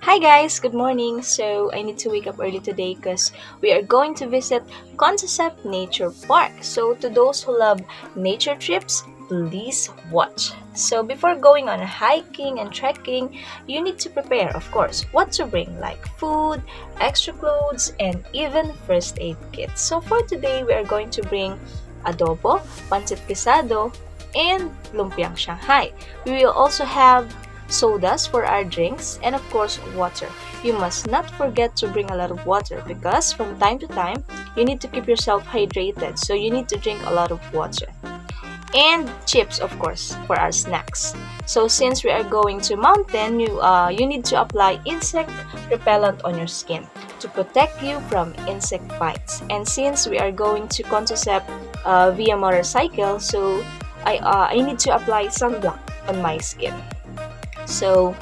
Hi guys, good morning. So I need to wake up early today because we are going to visit Consocep Nature Park. So to those who love nature trips, please watch. So before going on hiking and trekking, you need to prepare, of course, what to bring like food, extra clothes, and even first aid kit. So for today, we are going to bring adobo, pancit pisado, and lumpiang Shanghai. We will also have sodas for our drinks, and of course water. You must not forget to bring a lot of water because from time to time you need to keep yourself hydrated, so you need to drink a lot of water. And chips, of course, for our snacks. So since we are going to mountain, you need to apply insect repellent on your skin to protect you from insect bites. And since we are going to Consocep via motorcycle, so I need to apply sunblock on my skin. So,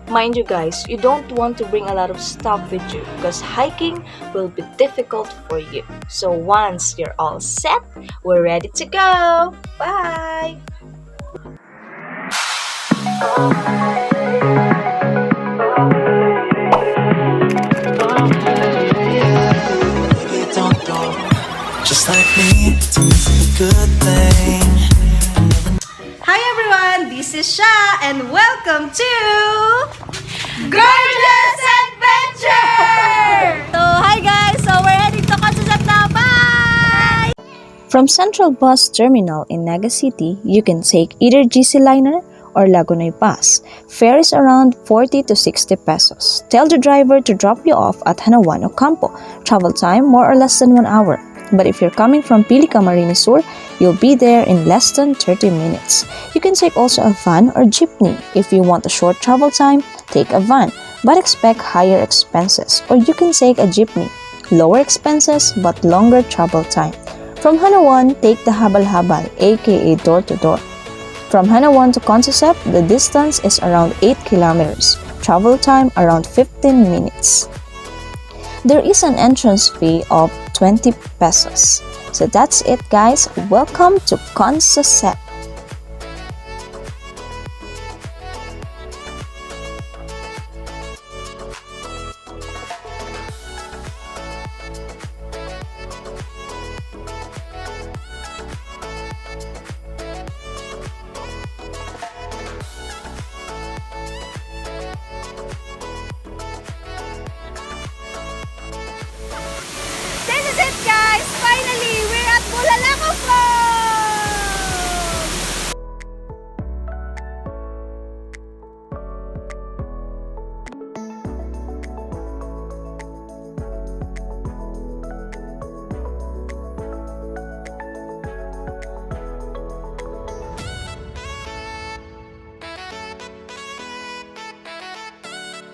mind you guys, you don't want to bring a lot of stuff with you because hiking will be difficult for you. So once you're all set, we're ready to go. Bye! Just like me, to miss a good thing. Hi everyone, this is Sha and welcome to Gorgeous Adventure! So hi guys, so we're heading to Consocep now, bye! From Central Bus Terminal in Naga City, you can take either GC Liner or Lagunoy Bus. Fare is around 40 to 60 pesos. Tell the driver to drop you off at Hanawan Ocampo. Travel time more or less than 1 hour. But if you're coming from Pili Camarines Sur, you'll be there in less than 30 minutes. You can take also a van or jeepney. If you want a short travel time, take a van, but expect higher expenses. Or you can take a jeepney. Lower expenses, but longer travel time. From Hanawan, take the habal-habal, aka door-to-door. From Hanawan to Consocep, the distance is around 8 kilometers. Travel time around 15 minutes. There is an entrance fee of 20 pesos. So that's it guys, welcome to Consocep. This is it guys! Finally, we're at Bulalakaw Falls!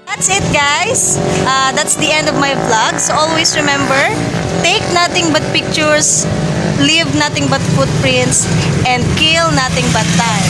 That's it guys, that's the end of my vlog. So always remember, take nothing but pictures, leave nothing but footprints, and kill nothing but time.